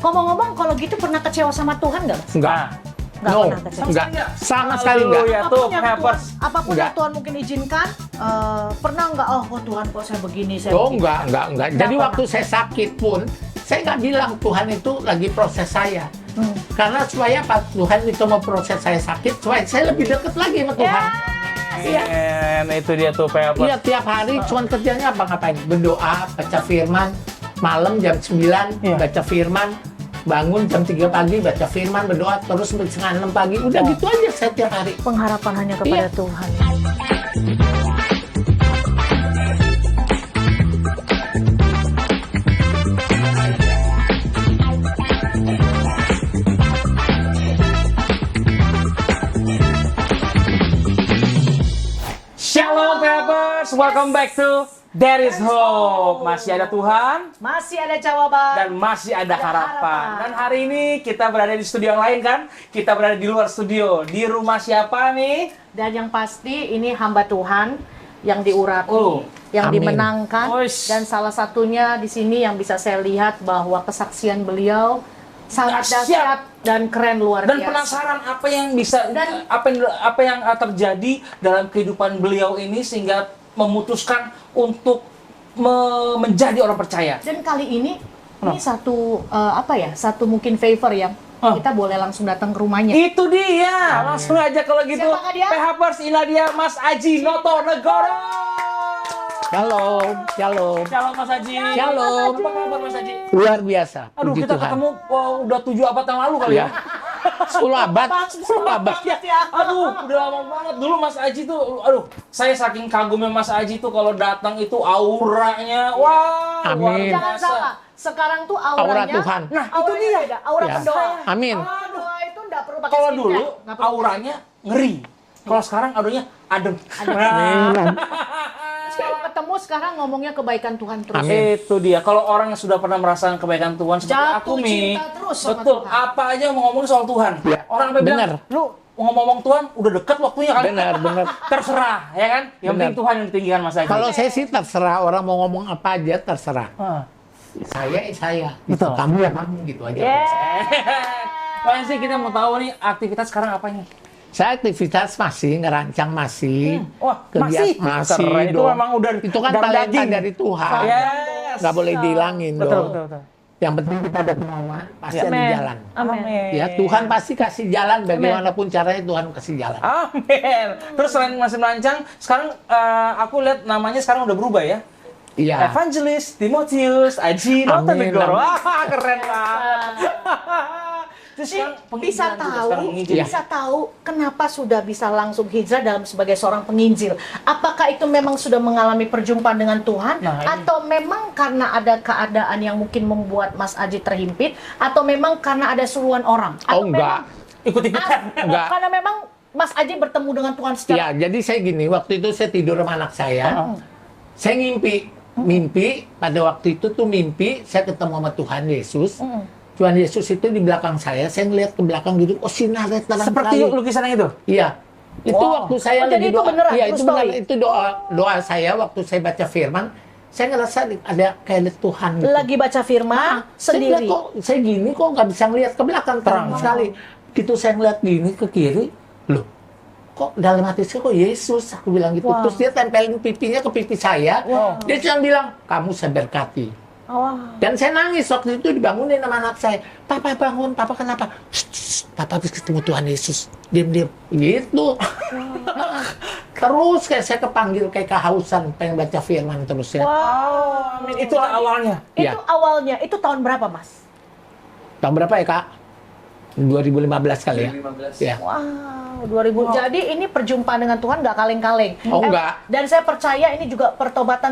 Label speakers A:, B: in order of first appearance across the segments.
A: Ngomong-ngomong, kalau gitu pernah kecewa sama Tuhan nggak, Mas?
B: Enggak.
A: Nggak
B: No,
A: pernah kecewa.
B: enggak. Sama sekali enggak.
C: Ya tuh,
A: Apapun yang
B: Nggak.
A: Tuhan mungkin izinkan, pernah nggak? Oh, Tuhan kok saya begini, saya
B: Oh,
A: begini.
B: enggak. Jadi
A: pernah.
B: waktu saya sakit pun, saya nggak bilang Tuhan itu lagi proses saya. Karena supaya Pak Tuhan itu mau proses saya sakit, supaya saya lebih dekat lagi sama Tuhan. Iya.
C: Nah itu dia tuh Papers.
B: Iya, tiap hari cuman kerjanya apa ngapain? Berdoa, baca firman, malam jam 9
C: Iya.
B: baca firman, bangun jam 3 pagi baca firman, berdoa terus sampai setengah 6 pagi. Udah gitu aja saya tiap hari.
A: Pengharapan hanya kepada
B: Iya.
A: Tuhan.
C: Shalom Papers, welcome back to There is Hope. Masih ada Tuhan
A: Masih ada jawaban.
C: dan masih ada harapan.
A: harapan.
C: Dan hari ini kita berada di studio yang lain kan? Kita berada di luar studio. Di rumah siapa nih?
A: Dan yang pasti ini hamba Tuhan yang diurapi,
C: Oh,
A: yang
B: amin.
A: dimenangkan.
C: Oish.
A: Dan salah satunya di sini yang bisa saya lihat bahwa kesaksian beliau sangat
C: Dahsyat.
A: dahsyat dan keren luar
C: Dan
A: biasa.
C: penasaran apa yang bisa
A: Dan-
C: apa yang terjadi dalam kehidupan beliau ini sehingga memutuskan untuk menjadi orang percaya.
A: Dan kali ini satu satu mungkin favor yang kita boleh langsung datang ke rumahnya.
C: Itu dia. Langsung aja kalau gitu.
A: Siapakah dia?
C: PHPers, inilah dia Mas Aji Noto Negoro.
B: Shalom, shalom.
C: Shalom Mas Aji.
B: Shalom.
C: Apa kabar Mas Aji?
B: Luar biasa.
C: Aduh,
B: Puji
C: kita
B: Tuhan.
C: ketemu udah 7 abad yang lalu kali ya.
B: Ya. 10 abad. 10 abad.
A: Ya.
C: Aduh, udah lama banget. Dulu Mas Aji tuh, saya saking kagumnya Mas Aji tuh kalau datang itu auranya, wah, luar
B: Amin.
A: Jangan
C: biasa.
A: salah. Sekarang tuh auranya.
B: Aura Tuhan.
C: Nah, itu
A: Auranya
C: dia.
A: beda. Aura
B: Ya.
A: pendoa.
B: Amin.
A: Pendoa itu nggak perlu pakai
C: Kalau
A: skincare.
C: dulu
A: Nggak perlu.
C: auranya ngeri. Kalau sekarang auranya adem.
A: Kalau ketemu sekarang ngomongnya kebaikan Tuhan terus.
B: Amin.
C: Itu dia. Kalau orang yang sudah pernah merasakan kebaikan Tuhan seperti
A: Jatuh
C: aku nih,
A: cinta terus sama
C: betul.
A: Tuhan.
C: Apa aja mau ngomong soal Tuhan.
B: Ya.
C: Orang sampai bilang,
B: Bener.
C: lu ngomong Tuhan udah deket waktunya kan?
B: Benar, benar.
C: Terserah, ya kan? Yang
B: Benar.
C: penting Tuhan yang ditinggikan Mas Aji.
B: Kalau saya sih terserah, orang mau ngomong apa aja terserah.
C: Ah.
B: Saya.
C: Betul.
B: Kamu ya kamu gitu aja.
C: Paling sih kita mau tahu nih aktivitas sekarang apa nih?
B: Saya aktivitas masih ngerancang masih.
C: Wah,
B: Kegiatan masih.
C: Keren. Itu
B: dong.
C: memang udah
B: Itu kan
C: darah
B: talenta
C: daging.
B: dari Tuhan.
C: Yes.
B: Nggak boleh dihilangin
C: Betul,
B: dong.
C: betul, betul.
B: Yang penting kita ada kemauan, pasti ada
A: Amin.
B: jalan.
A: Amin.
B: Ya, Tuhan pasti kasih jalan, bagaimanapun caranya Tuhan kasih jalan.
C: Amin. Terus selain masih merancang, sekarang aku lihat namanya sekarang udah berubah ya.
B: Iya.
C: Evangelis Timotius Aji Noto
B: Amin,
C: Negoro.
B: amin.
C: Wah, keren banget. Terus
A: Jadi
C: sekarang
A: bisa
C: penginjilan juga
A: tahu,
C: sekarang menginjil.
A: bisa tahu kenapa sudah bisa langsung hijrah dalam sebagai seorang penginjil. Apakah itu memang sudah mengalami perjumpaan dengan Tuhan,
C: Nah, ini.
A: atau memang karena ada keadaan yang mungkin membuat Mas Aji terhimpit, atau memang karena ada suruhan orang? Atau
B: Oh, enggak.
C: Ikut-ikutan.
B: Enggak.
A: Karena memang Mas Aji bertemu dengan Tuhan secara
B: Ya, jadi saya gini, waktu itu saya tidur sama anak saya. Saya mimpi pada waktu itu tuh mimpi saya ketemu sama Tuhan Yesus. Tuhan Yesus itu di belakang saya ngeliat ke belakang gitu, oh sinarnya terang
C: Seperti
B: sekali.
C: lukisan yang itu.
B: Iya. Itu
C: Wow.
B: waktu saya
A: Oh, jadi
B: lagi
A: itu
B: doa.
A: beneran,
B: Iya,
A: true
B: itu benar.
A: story?
B: Itu doa saya waktu saya baca firman, saya ngerasa ada kayak lihat Tuhan gitu.
A: lagi baca firman
B: Saya
A: sendiri.
B: lihat kok saya gini kok nggak bisa ngeliat ke belakang terang sekali. Gitu saya ngeliat gini ke kiri, loh kok dalam hati saya kok Yesus, aku bilang gitu.
A: Wow.
B: Terus dia tempelin pipinya ke pipi saya.
A: Wow.
B: Dia cuma bilang, kamu saya berkati.
A: Wah.
B: Dan saya nangis waktu itu dibangunin sama anak saya. Papa bangun, papa kenapa? Shh, papa habis ketemu Tuhan Yesus. Diam-diam. Gitu. Terus kayak saya kepanggil kayak kehausan pengen baca firman terus ya.
A: Wow.
C: Amin. Itulah awalnya.
A: Itu
B: Iya.
A: awalnya, itu tahun berapa, Mas?
B: Tahun berapa ya kak? 2015 kali ya?
C: 2015.
B: Ya.
A: Wow, 2000. Jadi ini perjumpaan dengan Tuhan nggak kaleng-kaleng.
B: Oh, enggak.
A: Dan saya percaya ini juga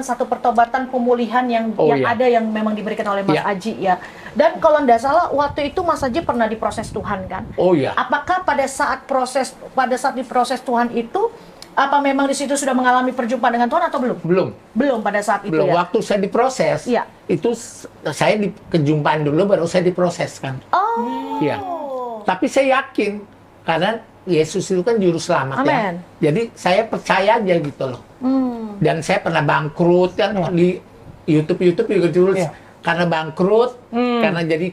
A: satu pertobatan pemulihan yang
B: Oh, iya.
A: ada yang memang diberikan oleh Mas
B: Iya.
A: Aji ya. Dan kalau nggak salah waktu itu Mas Aji pernah diproses Tuhan kan?
B: Oh iya.
A: Apakah pada saat diproses Tuhan itu apa memang di situ sudah mengalami perjumpaan dengan Tuhan atau belum?
B: Belum.
A: Belum pada saat itu
B: Belum.
A: ya.
B: Waktu saya diproses,
A: Iya.
B: itu saya kejumpaan dulu baru saya diproses kan.
A: Oh.
B: Iya. Tapi saya yakin karena Yesus itu kan juru selamat ya.
A: Amin.
B: Jadi saya percaya aja gitu loh. Dan saya pernah bangkrut kan di YouTube juga tulis
C: Iya.
B: karena bangkrut, karena jadi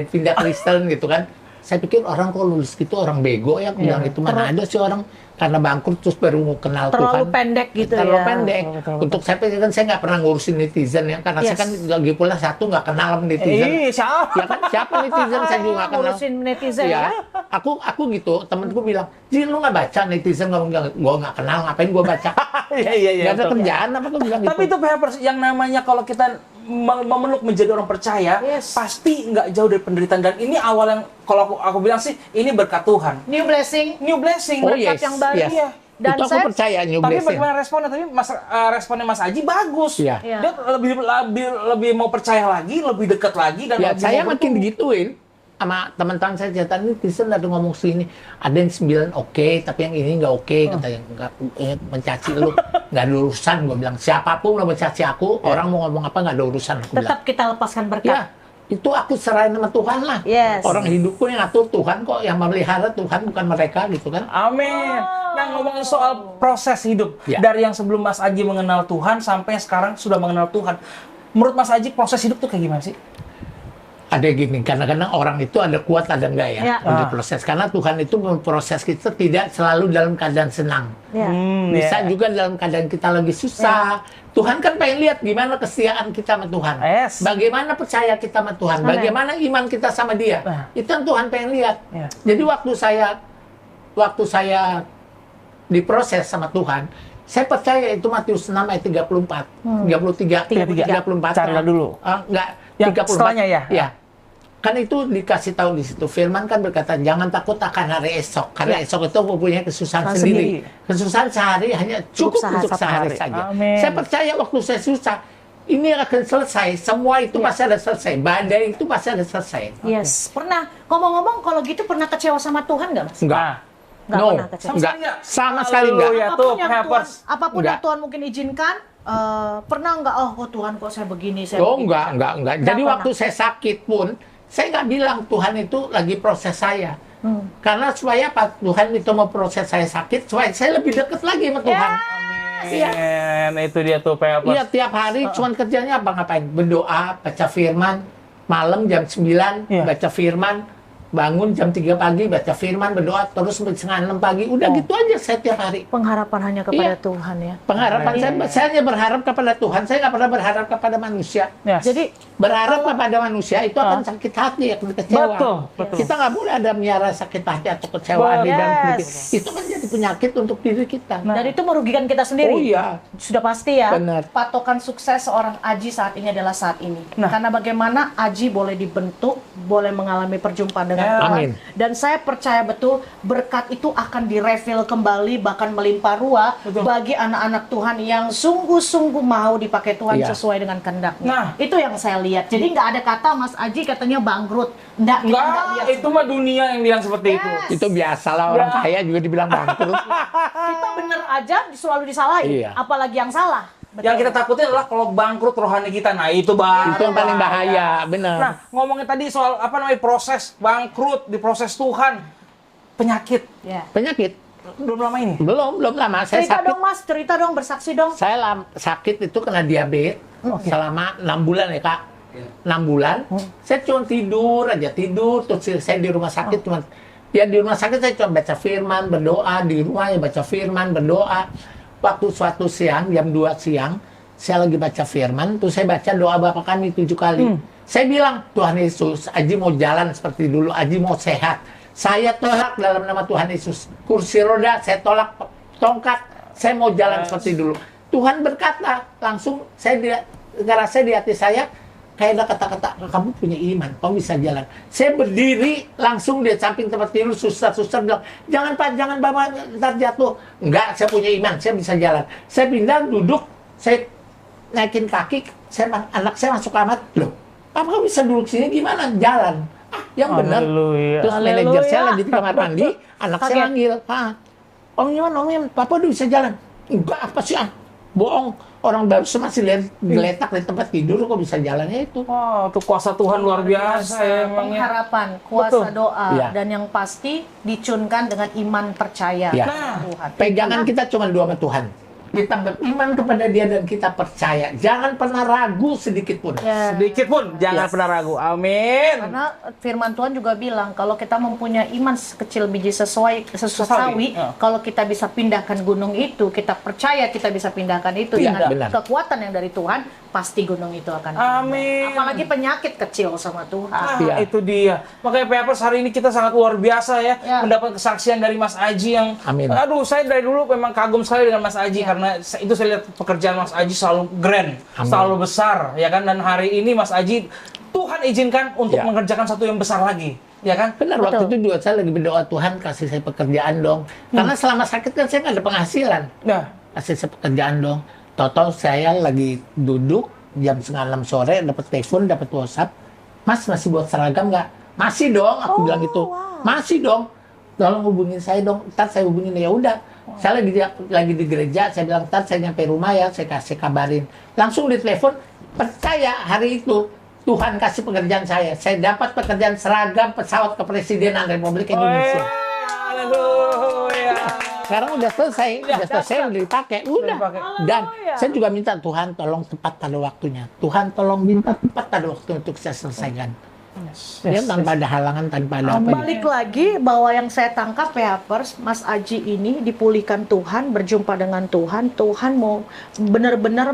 B: pindah Kristen gitu kan. Saya pikir orang kok lulus gitu orang bego ya, aku bilang itu mana ada sih orang karena bangkrut terus baru mau kenal
A: Terlalu
B: Tuhan.
A: pendek gitu
B: Terlalu
A: ya.
B: pendek.
C: Betul.
B: Untuk saya pikir kan saya nggak pernah ngurusin netizen ya, karena saya
A: Yes.
B: kan lagi pula satu nggak kenal sama netizen.
C: Siapa?
B: Ya kan siapa netizen saya juga nggak kenal.
A: Ngurusin netizen
B: Iya.
A: ya.
B: Aku gitu, temenku bilang, Ji lu nggak baca netizen, gua nggak kenal, ngapain gua baca?
C: Iya.
B: Nggak ada
C: betul.
B: kerjaan apa tuh bilang
C: Tapi
B: gitu.
C: itu Peppers, yang namanya kalau kita memeluk menjadi orang percaya,
A: Yes.
C: pasti nggak jauh dari penderitaan. Dan ini awal yang, kalau aku bilang sih, ini berkat Tuhan.
A: New blessing,
C: New blessing.
B: Oh
A: berkat
B: yes,
A: yang baru.
B: yes.
C: Iya.
A: Dan
B: itu aku
A: saya-
B: percaya new
C: Tapi
B: blessing.
C: bagaimana responnya? Tapi responnya Mas Aji bagus.
B: Iya.
A: Iya.
C: Dia lebih mau percaya lagi, lebih dekat lagi, dan
B: Ya,
C: lebih
B: saya
C: mau
B: makin
C: bertumbuh.
B: digituin sama teman-teman saya cerita ini Kristen ada ngomong sini, ada yang 9 oke, tapi yang ini nggak oke, kata yang nggak mencaci lu, nggak ada urusan. Gue bilang siapapun mau mencaci aku, orang mau ngomong apa nggak ada urusan. Aku bilang,
A: Tetap kita lepaskan berkat.
B: ya itu aku serahin sama Tuhan lah.
A: Yes.
B: Orang hidupku yang ngatur Tuhan kok, yang memelihara Tuhan bukan mereka gitu kan.
C: Amin. Nah, ngomongin soal proses hidup,
B: Ya.
C: dari yang sebelum Mas Aji mengenal Tuhan sampai sekarang sudah mengenal Tuhan. Menurut Mas Aji, proses hidup tuh kayak gimana sih?
B: Ada gini, kadang-kadang orang itu ada kuat ada enggak ya,
A: Ya.
B: untuk proses. Karena Tuhan itu memproses kita tidak selalu dalam keadaan senang.
A: Ya.
B: Bisa juga dalam keadaan kita lagi susah. Tuhan kan pengen lihat gimana kesetiaan kita sama Tuhan.
C: Yes.
B: Bagaimana percaya kita sama Tuhan.
A: Amin.
B: Bagaimana iman kita sama dia.
C: Nah.
B: Itu yang Tuhan pengen lihat.
C: Ya.
B: Jadi waktu saya diproses sama Tuhan, saya percaya itu Matius 6 ayat 34. 33. 34.
C: Carilah dulu.
B: Enggak,
C: Yang
B: 34.
C: setelahnya ya?
B: Ya. Kan itu dikasih tahu di situ. Firman kan berkata, jangan takut akan hari esok. Karena esok itu mempunyai kesusahan
C: Kesusahan
B: sendiri.
C: sendiri.
B: Kesusahan sehari hanya cukup
A: Cukup
B: untuk
A: sehari
B: sehari saja.
C: Amin.
B: Saya percaya waktu saya susah, ini akan selesai. Semua itu pasti ada selesai. Badai itu pasti ada selesai.
A: Yes. Pernah ngomong-ngomong kalau gitu pernah kecewa sama Tuhan nggak, Mas?
B: Enggak.
A: Nggak
B: No.
A: pernah kecewa.
C: Sama
B: Enggak.
C: sekali nggak?
B: Sama sekali enggak.
C: Haleluya.
A: Apapun
C: tuh,
A: yang Tuhan,
C: Peppers.
A: apapun
B: Enggak.
A: yang Tuhan mungkin izinkan, pernah nggak? Oh Tuhan kok saya begini, saya
B: Oh,
A: begini.
B: enggak.
A: Nggak
B: Jadi
A: pernah.
B: waktu saya sakit pun, saya nggak bilang Tuhan itu lagi proses saya. Karena supaya apa? Tuhan itu mau proses saya sakit, supaya saya lebih dekat lagi sama Tuhan. Iya.
C: Amin. Itu dia tuh, Peppers.
B: Iya, tiap hari cuman kerjanya apa ngapain? Berdoa, baca firman, malam jam 9
C: Iya.
B: baca firman, bangun jam 3 pagi baca firman, berdoa terus sampai setengah 6 pagi. Udah gitu aja saya tiap hari.
A: Pengharapan hanya kepada
B: Iya.
A: Tuhan ya.
B: Pengharapan saya hanya berharap kepada Tuhan, saya nggak pernah berharap kepada manusia.
C: Yes.
A: Jadi
B: Berharap kepada manusia itu akan sakit hati, akan kecewa.
C: Betul.
B: Kita nggak boleh ada miara sakit hati atau kecewaan di dalam hidup
A: Yes.
B: kita. Itu kan jadi penyakit untuk diri kita.
A: dan itu merugikan kita sendiri.
B: Oh iya.
A: Sudah pasti ya.
B: Benar.
A: Patokan sukses seorang Aji saat ini adalah saat ini.
C: Nah.
A: Karena bagaimana Aji boleh dibentuk, boleh mengalami perjumpaan dengan
C: Ya.
A: Tuhan.
B: Amin.
A: Dan saya percaya betul berkat itu akan direfill kembali, bahkan melimpah ruah
C: Betul.
A: bagi anak-anak Tuhan yang sungguh-sungguh mau dipakai Tuhan
B: Iya.
A: sesuai dengan kehendaknya.
C: Nah.
A: Itu yang saya lihat. Jadi nggak ada kata Mas Aji katanya bangkrut. Nggak, kita nggak lihat
C: Enggak, itu mah dunia yang bilang seperti itu.
A: Yes.
B: Itu biasalah orang
C: Ya.
B: kaya juga dibilang bangkrut.
A: kita bener aja selalu disalahin,
B: Iya.
A: apalagi yang salah. Betul.
C: Yang kita takutin adalah kalau bangkrut rohani kita. Nah, itu baru
B: Itu yang paling bahaya, benar.
C: Nah, ngomongin tadi soal apa namanya proses bangkrut, diproses Tuhan. Penyakit.
A: Ya.
B: Penyakit
C: Belum lama ini.
B: belum lama saya
A: Cerita
B: sakit.
A: dong Mas, cerita dong, bersaksi dong.
B: Saya sakit itu kena diabetes selama 6 bulan ya Kak. 6 bulan. Saya cuma tidur aja, tidur terus saya di rumah sakit cuma ya di rumah sakit saya cuma baca firman, berdoa, di rumah ya baca firman, berdoa. Waktu suatu siang jam 2 siang saya lagi baca firman, terus saya baca doa Bapa Kami 7 kali. Saya bilang, Tuhan Yesus, Aji mau jalan seperti dulu, Aji mau sehat. Saya tolak dalam nama Tuhan Yesus. Kursi roda, saya tolak tongkat, saya mau jalan seperti dulu. Tuhan berkata, langsung saya ngerasa di hati saya, kayak ada kata-kata, kamu punya iman, kamu bisa jalan. Saya berdiri, langsung di samping tempat tidur, suster bilang, jangan Pak, jangan Bapak, ntar jatuh. Enggak, saya punya iman, saya bisa jalan. Saya pindah, duduk, saya naikin kaki, anak saya masuk kamar, loh, Papa kamu bisa duduk sini gimana? Jalan. Ah, yang benar.
C: Haleluya.
B: Terus manajer
A: Haleluya.
B: saya lagi di kamar mandi, anak saya
A: Kaget.
B: manggil, Pak, Om Iman, Papa udah bisa jalan. Enggak, apa sih, bohong. Orang baru masih geletak di tempat tidur, kok bisa jalannya itu.
C: Wah, itu kuasa Tuhan luar biasa ya emangnya.
A: Pengharapan, kuasa
C: Betul.
A: doa,
B: Iya.
A: dan yang pasti dicunkan dengan iman percaya
B: Iya.
A: kepada Tuhan.
B: Pegangan kita cuma dua sama Tuhan. kita beriman kepada Dia dan kita percaya. Jangan pernah ragu sedikit pun.
A: Ya.
C: Sedikit pun jangan
B: Yes.
C: pernah ragu. Amin.
A: Karena firman Tuhan juga bilang kalau kita mempunyai iman sekecil biji sesawi,
C: Sesawi, ya.
A: kalau kita bisa pindahkan gunung itu, kita percaya kita bisa pindahkan itu
B: Iya,
A: dengan
B: benar.
A: kekuatan yang dari Tuhan, pasti gunung itu akan
C: Amin.
A: apalagi penyakit kecil sama Tuhan.
C: Ah,
B: Iya.
C: itu dia. Makanya Papers hari ini kita sangat luar biasa ya,
A: Ya.
C: mendapat kesaksian dari Mas Aji yang
B: Amin.
C: aduh, saya dari dulu memang kagum sekali dengan Mas Aji karena itu saya lihat pekerjaan Mas Aji selalu grand,
B: Amin.
C: selalu besar ya kan, dan hari ini Mas Aji Tuhan izinkan untuk
B: Ya.
C: mengerjakan satu yang besar lagi. Ya kan?
B: Benar, waktu itu juga saya lagi berdoa, Tuhan kasih saya pekerjaan dong. Karena selama sakit kan saya nggak ada penghasilan.
C: Nah,
B: Kasih saya pekerjaan dong. Total saya lagi duduk jam 5:30 sore, dapat telepon, dapat WhatsApp. Mas, masih buat seragam nggak? Masih dong, aku bilang gitu. Masih dong. Tolong hubungin saya dong. Ntar saya hubungin. Ya udah. Saya lagi di gereja, saya bilang ntar saya nyampe rumah ya, saya kasih kabarin. Langsung ditelepon, percaya hari itu Tuhan kasih pekerjaan saya. Saya dapat pekerjaan seragam pesawat kepresidenan Republik Indonesia.
C: haleluya.
B: Sekarang udah selesai, udah dipakai, udah.
C: dipakai.
B: Dan saya juga minta Tuhan tolong tepat pada waktunya. Tuhan tolong minta tepat pada waktu untuk saya selesaikan. Ya, tanpa ada halangan, tanpa ada apa.
A: Balik lagi bahwa yang saya tangkap Papers, Mas Aji ini dipulihkan Tuhan, berjumpa dengan Tuhan. Tuhan mau benar-benar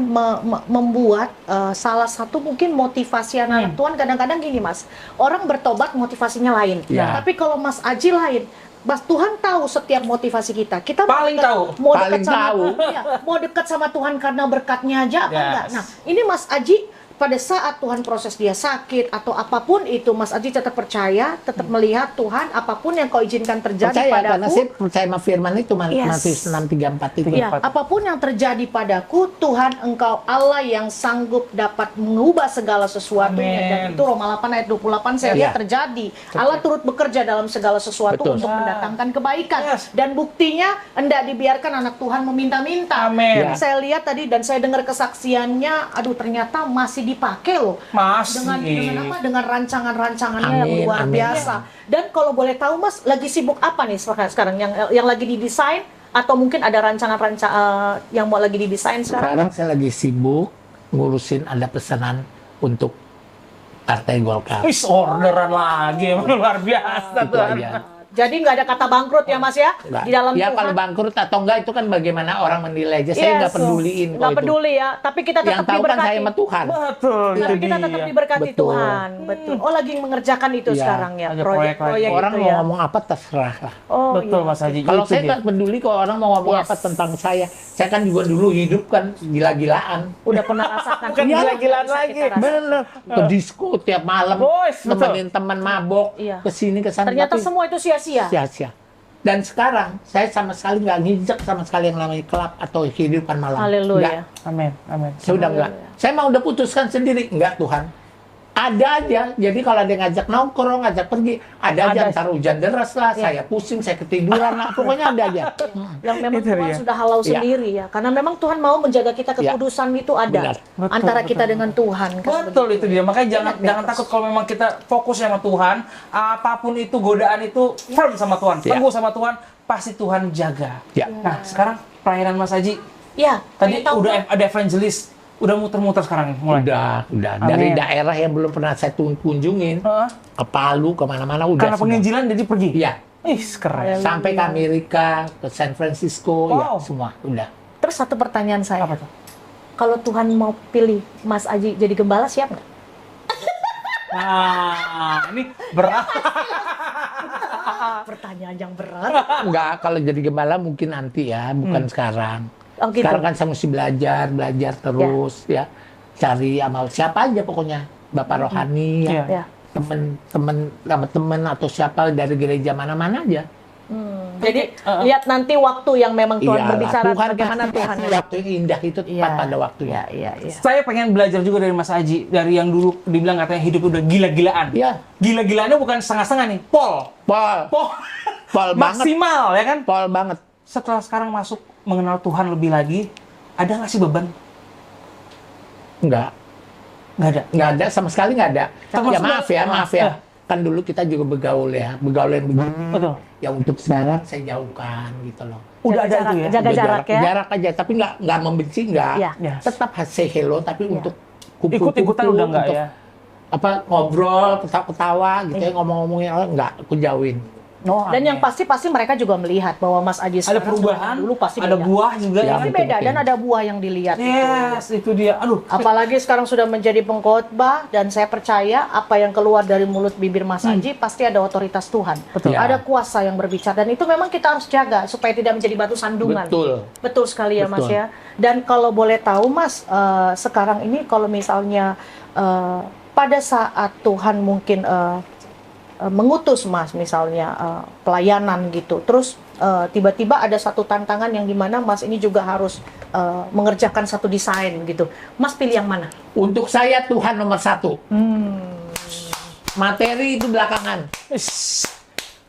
A: membuat salah satu mungkin motivasi anak Tuhan. Kadang-kadang gini Mas, orang bertobat motivasinya lain.
B: Ya.
A: Tapi kalau Mas Aji lain, Mas Tuhan tahu setiap motivasi kita. Kita mau
C: Paling
A: dekat-
C: tahu.
A: mau
B: Paling
A: dekat sama
B: tahu.
A: Iya, mau dekat sama Tuhan karena berkatnya aja apa
C: Yes.
A: enggak? Nah, ini Mas Aji pada saat Tuhan proses dia sakit atau apapun itu, Mas Aji tetap percaya, tetap melihat Tuhan, apapun yang kau izinkan terjadi
B: Percaya, karena
A: padaku.
B: saya percaya sama firman itu,
A: Yes.
B: Matius 6:34 itu.
A: Ya, apapun yang terjadi padaku, Tuhan Engkau Allah yang sanggup dapat mengubah segala sesuatunya.
C: Amin.
A: Dan itu Roma 8 ayat 28 saya
B: Ya.
A: lihat terjadi. Allah turut bekerja dalam segala sesuatu
B: Betul.
A: untuk mendatangkan kebaikan.
C: Yes.
A: Dan buktinya hendak dibiarkan anak Tuhan meminta-minta.
C: Amin.
B: Ya.
A: Saya lihat tadi dan saya dengar kesaksiannya, aduh ternyata masih dipakai loh.
C: Masih.
A: Dengan apa? Dengan rancangan-rancangannya yang
B: Amin,
A: luar
B: amin.
A: biasa. Dan kalau boleh tahu Mas, lagi sibuk apa nih sekarang? Yang lagi didesain atau mungkin ada rancangan-rancangan yang mau lagi didesain sekarang?
B: Sekarang saya lagi sibuk ngurusin ada pesanan untuk Partai Golkar.
C: Wis orderan lagi, emang luar biasa
B: Itu
C: Tuhan.
B: aja.
A: Jadi nggak ada kata bangkrut ya Mas ya?
B: Enggak.
A: Di dalam
B: Ya
A: Tuhan.
B: kalau bangkrut atau enggak itu kan bagaimana orang menilai aja. Saya nggak peduliin
A: Nggak
B: kok itu.
A: peduli ya, tapi kita tetap
B: Yang tahu kan
A: diberkati.
B: saya sama Tuhan.
C: Betul, itu
A: Tapi kita tetap
C: dia.
A: diberkati
B: Betul.
A: Tuhan. Betul. Oh lagi mengerjakan itu
B: Iya.
A: sekarang ya,
C: Ada proyek
A: proyek-proyek
B: Orang
A: itu
B: mau
A: ya.
B: ngomong apa terserah lah.
A: Oh,
C: Betul
A: iya.
C: Mas Haji.
B: Kalau
C: Itu
B: saya
C: dia.
B: nggak peduli kalau orang mau ngomong
A: Yes.
B: apa tentang saya. Saya kan juga dulu hidup kan gila-gilaan.
A: Udah pernah rasakan.
C: Bukan
A: Iya,
C: gila-gilaan
A: bisa
C: lagi.
A: kita rasakan.
B: Bener, ke disco tiap malam,
C: Boys, betul.
B: nemenin teman mabok,
A: Iya.
B: kesini kesana.
A: Ternyata
B: tapi
A: semua itu sia-sia.
B: sia-sia. Dan sekarang saya sama sekali nggak nginjek sama sekali yang namanya klub atau kehidupan malam.
A: Haleluya.
B: Nggak.
C: Amin, amin.
B: Saya udah nggak. Saya mau udah putuskan sendiri. Enggak Tuhan. Ada aja. Jadi kalau ada yang ngajak nongkrong, ngajak pergi, ada aja.
C: Ada.
B: Ntar hujan deras lah,
A: Iya.
B: saya pusing, saya ketiduran lah. Pokoknya ada aja.
A: Yang memang
C: Itu
A: Tuhan
C: dia.
A: sudah halau
B: Iya.
A: sendiri ya. Karena memang Tuhan mau menjaga kita kekudusan itu ada
B: Benar.
C: Betul,
A: antara
C: betul,
A: kita dengan Tuhan. kan
C: Betul
A: begitu.
C: itu dia. Makanya jangan
A: Ingat,
C: jangan
A: Bebas.
C: takut kalau memang kita fokus sama Tuhan, apapun itu godaan itu firm sama Tuhan,
B: Ya.
C: teguh sama Tuhan, pasti Tuhan jaga.
B: Ya.
C: Nah, sekarang pelayanan Mas Haji,
A: Ya,
C: tadi
A: pengen tahu
C: udah
A: nggak?
C: ada evangelis, udah muter-muter sekarang nih, mulai.
B: Udah.
C: Amin.
B: Dari daerah yang belum pernah saya kunjungin,
C: Heeh.
B: ke Palu, kemana-mana udah
C: Karena
B: semua.
C: penginjilan jadi pergi.
B: Iya.
C: Ih, keren.
B: Sampai ke Amerika, ke San Francisco, ya
C: Wow.
B: semua udah.
A: Terus satu pertanyaan saya.
C: Apa tuh?
A: Kalau Tuhan mau pilih Mas Aji jadi gembala siap nggak?
C: Nah, ini berat.
A: Pertanyaan yang berat.
B: Enggak, kalau jadi gembala mungkin nanti ya, bukan sekarang.
A: Oh gitu.
B: Sekarang kan saya mesti belajar terus ya. Cari amal siapa aja pokoknya. Bapak rohani
C: Iya.
B: ya.
A: Ya.
B: Temen atau siapa dari gereja mana-mana aja.
A: Jadi lihat nanti waktu yang memang Tuhan
B: Iyalah,
A: berbicara
B: Tuhan
A: bagaimana
B: pasti
A: Tuhan.
B: kasih waktu yang indah itu tepat pada waktunya.
A: Iya.
C: Saya pengen belajar juga dari Mas Haji, dari yang dulu dibilang katanya hidup udah gila-gilaan.
B: Iya.
C: Gila-gilaannya bukan setengah-setengah nih, pol
B: Pol banget.
C: maksimal ya kan?
B: Pol banget.
C: Setelah sekarang masuk mengenal Tuhan lebih lagi, ada nggak sih beban?
B: Enggak. Nggak ada, sama sekali nggak ada.
C: Termasuk
B: Ya maaf ya.
C: Eh.
B: Kan dulu kita juga begaul yang begini.
C: Betul.
B: Ya untuk sekarang saya jauhkan gitu loh.
C: Udah ada
A: jarak,
C: itu ya.
A: jaga
B: Udah
A: jarak ya.
B: Jarak aja, tapi nggak membenci nggak.
A: Iya.
C: Yes.
B: Tetap say hello, tapi untuk kumpul-kumpul,
C: Ikut-ikutan udah nggak
B: untuk
C: ya?
B: apa ngobrol, ketawa-ketawa gitu ya, ngomong-ngomongin orang nggak, aku jauhin.
C: Oh,
A: Dan yang
C: amin.
A: pasti mereka juga melihat bahwa Mas Aji
C: ada
A: sekarang
C: perubahan,
A: dengan dulu pasti
C: ada
A: beda.
C: buah juga
B: Ya,
C: ya.
A: Pasti
B: betul,
A: beda
B: betul.
A: dan ada buah yang dilihat.
C: Yes, itu dia. Aduh,
A: Apalagi sekarang sudah menjadi pengkhotbah dan saya percaya apa yang keluar dari mulut bibir Mas Aji pasti ada otoritas Tuhan.
C: Betul.
B: Ya.
A: Ada kuasa yang berbicara dan itu memang kita harus jaga supaya tidak menjadi batu sandungan.
B: Betul.
A: Betul sekali ya Mas
B: Betul.
A: ya. Dan kalau boleh tahu Mas, sekarang ini kalau misalnya pada saat Tuhan mungkin mengutus Mas misalnya pelayanan gitu, terus tiba-tiba ada satu tantangan yang dimana Mas ini juga harus mengerjakan satu desain gitu. Mas pilih yang mana?
B: Untuk saya Tuhan nomor 1. Materi itu belakangan.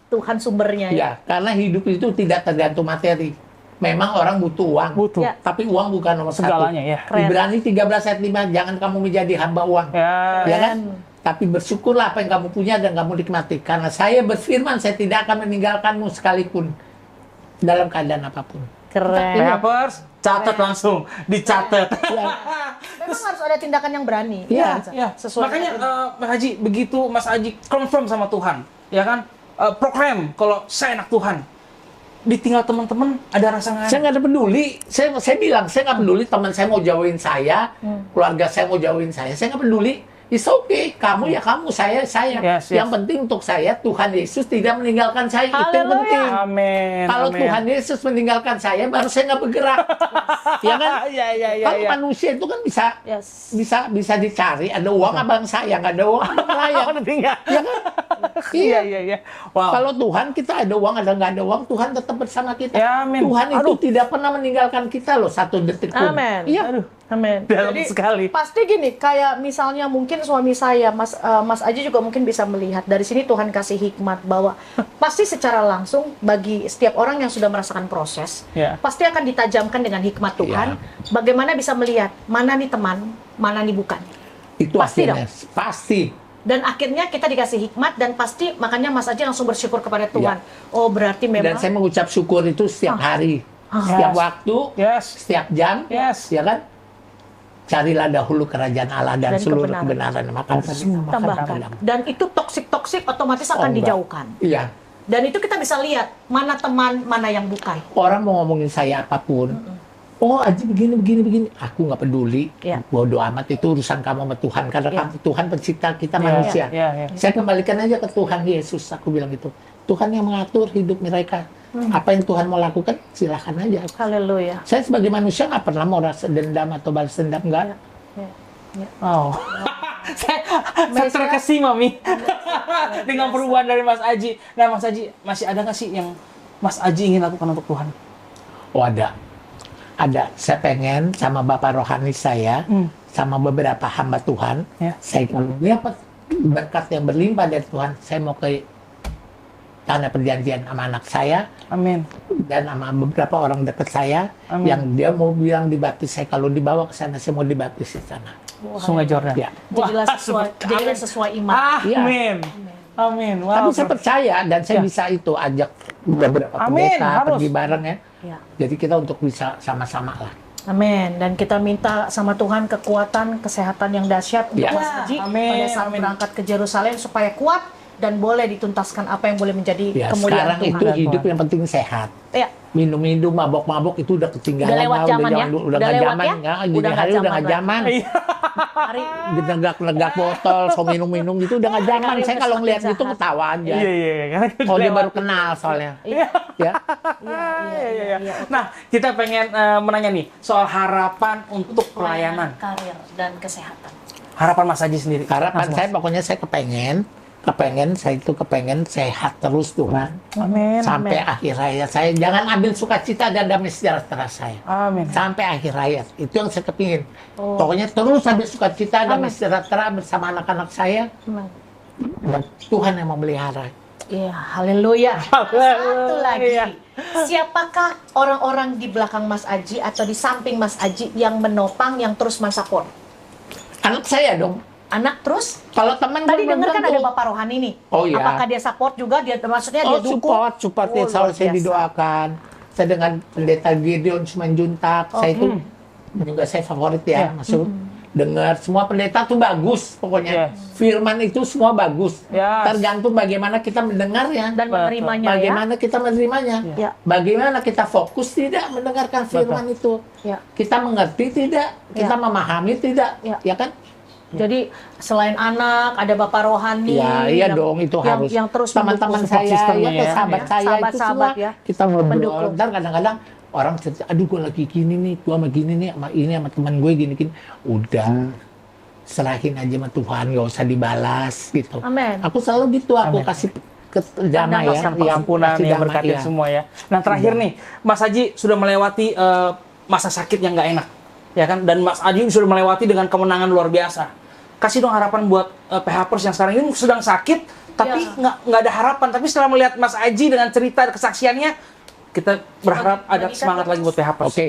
A: Tuhan sumbernya ya.
B: Ya, karena hidup itu tidak tergantung materi. Memang orang butuh uang.
C: butuh
A: Ya.
B: Tapi uang bukan nomor
C: segalanya ya.
A: Keren.
B: Ibrani 13 ayat 5, jangan kamu menjadi hamba uang.
C: Ya.
B: Ya kan? Tapi bersyukurlah apa yang kamu punya dan kamu nikmati. Karena saya berfirman, saya tidak akan meninggalkanmu sekalipun. Dalam keadaan apapun.
A: Keren.
C: Papers, catat langsung, dicatat.
A: Memang harus ada tindakan yang berani.
C: Iya,
A: kan?
C: iya.
A: Sesuai
C: Makanya
A: dengan-
C: Mas Haji, begitu Mas Haji confirm sama Tuhan, ya kan? Proklaim kalau saya anak Tuhan. Ditinggal teman-teman ada rasa nggak?
B: Saya nggak ada peduli. Saya bilang, saya nggak peduli teman saya mau jauhin saya, keluarga saya mau jauhin saya nggak peduli. It's okay, kamu ya kamu, saya.
C: Yes, yes.
B: Yang penting untuk saya, Tuhan Yesus tidak meninggalkan saya. Itu yang
A: Haleluya.
B: penting.
C: Amin.
B: Kalau
C: amin.
B: Tuhan Yesus meninggalkan saya, baru saya nggak bergerak. Ya kan?
C: Iya, iya, iya.
B: Kalau
C: iya.
B: manusia itu kan
A: Yes.
B: bisa dicari. Ada uang abang saya, nggak ada uang abang saya.
C: Oh, tinggal.
B: Ya kan?
C: Iya, iya, iya. Wow.
B: Kalau Tuhan kita ada uang, ada nggak ada uang, Tuhan tetap bersama kita.
C: Ya, amin.
B: Tuhan itu
C: Aduh.
B: tidak pernah meninggalkan kita loh satu detik pun.
A: Amin.
B: Iya.
C: Aduh.
A: Amin.
C: Dalam sekali.
A: Pasti gini, kayak misalnya mungkin suami saya, Mas Aji juga mungkin bisa melihat dari sini Tuhan kasih hikmat bahwa pasti secara langsung bagi setiap orang yang sudah merasakan proses,
C: Ya.
A: pasti akan ditajamkan dengan hikmat Tuhan. Bagaimana bisa melihat mana nih teman, mana nih bukan.
B: Itu
A: Pasti
B: akhirnya. Pasti.
A: Dan akhirnya kita dikasih hikmat dan pasti makanya Mas Aji langsung bersyukur kepada Tuhan. Oh berarti
B: Dan
A: memang
B: saya mengucap syukur itu setiap hari. Setiap
C: Yes.
B: waktu,
C: Yes.
B: setiap jam.
C: Yes.
B: Ya kan? Carilah dahulu kerajaan Allah dan
A: Dan
B: seluruh
A: kebenaran.
B: kebenaran. Maka semua akan
A: tambahkan.
B: tambah.
A: Dan itu toksik otomatis
B: Oh,
A: akan
B: enggak.
A: dijauhkan.
B: Iya.
A: Dan itu kita bisa lihat mana teman, mana yang bukan.
B: Orang mau ngomongin saya apapun. Oh, Aji begini. Aku nggak peduli.
A: Iya.
B: Bodoh amat, itu urusan kamu sama Tuhan. Karena
A: Iya.
B: kamu Tuhan pencipta kita
C: Iya,
B: manusia.
C: iya, iya.
B: Saya kembalikan aja ke Tuhan Yesus. Aku bilang gitu. Tuhan yang mengatur hidup mereka. Apa yang Tuhan mau lakukan, silahkan aja.
A: Haleluya.
B: Saya sebagai manusia nggak pernah mau rasa dendam atau balas dendam, enggak.
C: Oh. saya terkesima, Mi. Dengan perubahan dari Mas Aji. Nah, Mas Aji, masih ada nggak sih yang Mas Aji ingin lakukan untuk Tuhan?
B: Oh, ada. Saya pengen sama Bapak rohani saya, sama beberapa hamba Tuhan,
C: Ya.
B: saya kalau dapat berkat yang berlimpah dari Tuhan, saya mau ke tanah perjanjian sama anak saya,
C: Amin.
B: dan sama beberapa orang dekat saya,
C: Amin.
B: yang dia mau bilang dibaptis. Saya kalau dibawa ke sana, saya mau dibaptis di sana.
C: Sungai Jordan.
B: Ya.
A: Jadilah sesuai iman.
B: Iya.
C: Amin. Amin.
B: Tapi
C: Wow.
B: saya percaya dan saya
C: Ya.
B: bisa itu ajak beberapa
C: Amin,
B: pendeta
C: harus.
B: pergi bareng ya.
A: Ya.
B: Jadi kita untuk bisa sama-sama lah.
A: Amin. Dan kita minta sama Tuhan kekuatan, kesehatan yang dahsyat untuk
B: Ya.
A: Mas Haji
C: Amin,
A: pada saat
C: amin.
A: berangkat ke Yerusalem supaya kuat dan boleh dituntaskan apa yang boleh menjadi
B: Ya,
A: kemuliaan
B: sekarang
A: Tuhan.
B: itu hidup yang penting sehat.
A: Ya.
B: Minum-minum, mabok-mabok itu udah ketinggalan.
A: Udah lewat
B: lah,
A: zaman ya?
B: udah
A: Udah
B: nggak
A: lewat
B: zaman,
A: ya?
B: nggak,
A: Udah
B: jadi
A: nggak
B: hari udah
A: zaman
B: nggak
A: lagi.
B: zaman.
C: Iya.
A: Hari
B: Negak botol, so minum-minum gitu udah nggak zaman.
A: Hari
B: Saya
A: udah
B: kalau
A: semakin
B: ngeliat itu
A: jahat.
B: ketawa aja.
C: Iya, iya.
B: Oh, dia baru kenal soalnya.
A: Iya.
B: Ya.
A: Iya.
C: Nah, kita pengen menanya nih soal harapan untuk pelayanan.
A: karir dan kesehatan.
C: Harapan Mas Haji sendiri.
B: Harapan
C: Langsung,
B: saya
C: Mas.
B: pokoknya saya kepengen sehat terus Tuhan.
C: Amin.
B: Sampai akhir hayat saya. Jangan ambil sukacita dan damai sejahtera saya.
C: Amin.
B: Sampai akhir hayat. Itu yang saya kepingin.
A: Oh.
B: Pokoknya terus ambil sukacita dan
A: Amin.
B: sejahtera bersama anak-anak saya.
A: Amin.
B: Dan Tuhan yang memelihara.
A: Iya, haleluya. Satu lagi.
C: Haleluya.
A: Siapakah orang-orang di belakang Mas Aji atau di samping Mas Aji yang menopang, yang terus mensupport?
B: Anak saya dong.
A: anak terus
B: Kalau teman
A: tadi
B: belum
A: dengar kan
B: tentu.
A: ada Bapak Rohani nih.
B: Oh, iya.
A: Apakah dia support juga? Dia maksudnya dia dukung?
B: support ya,
A: Oh,
B: selalu
A: luar
B: saya
A: biasa.
B: didoakan. Saya dengan pendeta Gideon Simanjuntak, saya itu juga saya favorit ya, masuk dengar semua pendeta tuh bagus pokoknya. Firman itu semua bagus.
C: Yes.
B: Tergantung bagaimana kita mendengarnya
A: Dan menerimanya ya.
B: bagaimana kita menerimanya.
A: Ya.
B: Bagaimana kita fokus tidak mendengarkan firman itu.
A: Ya.
B: Kita mengerti tidak, kita memahami tidak,
A: Ya.
B: ya kan?
A: Jadi selain anak ada Bapak Rohani.
B: Ya, iya dong itu harus.
A: Yang terus
B: teman-teman
A: mendukung
B: saya,
C: sistemnya
B: ya,
C: ya.
B: sahabat saya itu
A: Sahabat-sahabat
B: semua
A: ya.
B: kita ngobrol.
A: Mendukung.
B: Ntar kadang-kadang orang cerita, aduh gue lagi gini nih, gue sama gini nih, sama ini sama teman gue gini-gini. Udah, serahin aja sama Tuhan, gak usah dibalas gitu.
A: Amin.
B: Aku selalu gitu, aku kasih ke damai ya,
C: Pesan pengampunan
B: kasih
C: yang
B: damai,
C: berkati
B: ya.
C: semua ya. Nah terakhir nih, Mas Haji sudah melewati masa sakit yang nggak enak, ya kan? Dan Mas Haji sudah melewati dengan kemenangan luar biasa. Kasih dong harapan buat PHPers yang sekarang ini sedang sakit, tapi nggak ada harapan. Tapi setelah melihat Mas Haji dengan cerita kesaksiannya, kita berharap ada semangat lagi buat PHPers.
B: Oke,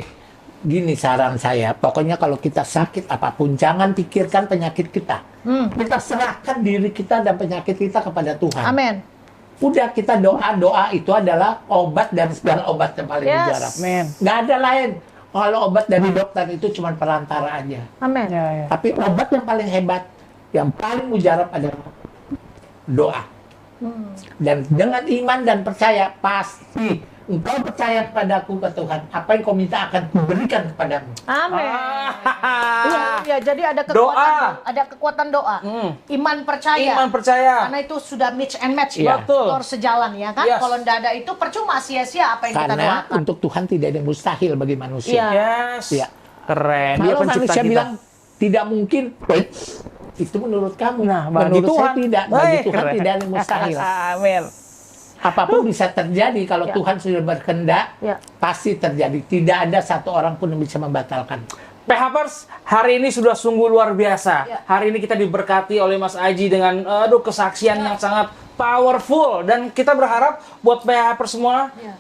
B: gini saran saya, pokoknya kalau kita sakit apapun, jangan pikirkan penyakit kita. Kita serahkan diri kita dan penyakit kita kepada Tuhan.
A: Amin.
B: Udah kita doa itu adalah obat dan segala obat yang paling
A: Yes.
B: mujarab.
C: Amin.
B: Nggak ada lain. Kalau obat dari dokter itu cuma perantara aja.
A: Amin.
C: Ya, ya.
B: Tapi obat yang paling hebat, yang paling mujarab adalah doa. Dan dengan iman dan percaya, pasti engkau percaya kepadaku ke Tuhan, apa yang kau minta akan kuberikan kepadamu.
A: Amin.
C: Ah.
A: Iya, jadi ada kekuatan doa. Iman percaya.
C: Iman percaya.
A: Karena itu sudah mix and match,
B: Iya.
C: Betul.
A: harus sejalan ya kan.
C: Yes.
A: Kalau tidak ada itu percuma sia-sia apa yang kita
B: Karena
A: doakan.
B: untuk Tuhan tidak ada yang mustahil bagi manusia.
A: Iya.
C: Yes.
B: Iya.
C: Keren. Dia
B: Kalau
C: pencipta
B: manusia
C: kita.
B: bilang tidak mungkin, itu menurut kamu.
C: Nah, bagi
B: menurut
C: Tuhan
B: saya tidak. Bagi
C: Baik,
B: Tuhan
C: keren.
B: tidak ada yang mustahil.
C: Amin.
B: Apapun bisa terjadi kalau
A: Ya.
B: Tuhan sudah berkehendak,
A: Ya.
B: pasti terjadi. Tidak ada satu orang pun yang bisa membatalkan.
C: PHPers, hari ini sudah sungguh luar biasa.
A: Ya.
C: Hari ini kita diberkati oleh Mas Aji dengan kesaksian yang sangat powerful. Dan kita berharap buat PHPers semua,
A: Ya.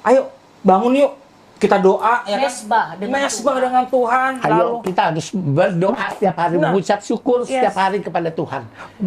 C: ayo bangun yuk. Kita doa ya kan?
A: Mesbah dengan
C: Mesbah
A: Tuhan.
C: dengan Tuhan.
B: Ayo kita harus berdoa setiap hari,
C: Nah.
B: mengucap syukur setiap
A: Yes.
B: hari kepada Tuhan.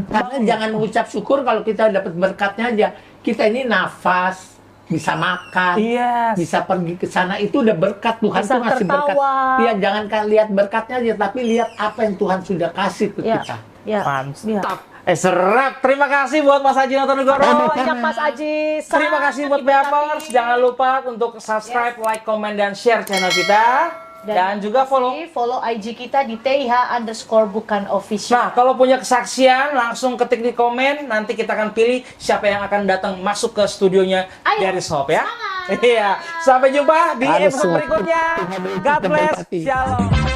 B: Karena jangan mengucap syukur kalau kita dapat berkatnya aja. Kita ini nafas, bisa makan,
C: Yes.
B: bisa pergi ke sana, itu udah berkat. Tuhan
A: Bisa
B: tuh ngasih berkat.
A: tertawa.
B: Iya, jangan kan lihat berkatnya aja, tapi lihat apa yang Tuhan sudah kasih ke
A: Ya.
B: kita.
A: Ya.
C: Mantap. Serap. Terima kasih buat Mas Haji Notonegoro.
A: Banyak Mas Aji.
C: Terima kasih buat PHPers. Jangan lupa untuk subscribe, like, komen, dan share channel kita. Dan juga follow.
A: Follow IG kita di TIH_bukan_official.
C: Nah, kalau punya kesaksian, langsung ketik di komen. Nanti kita akan pilih siapa yang akan datang masuk ke studionya
A: Ayo,
C: dari Shop ya.
A: semangat.
C: Iya. Sampai jumpa di
B: Harus
C: episode
B: semangat.
C: berikutnya.
B: Tuhan
C: God bless.
B: memberkati.
C: Shalom.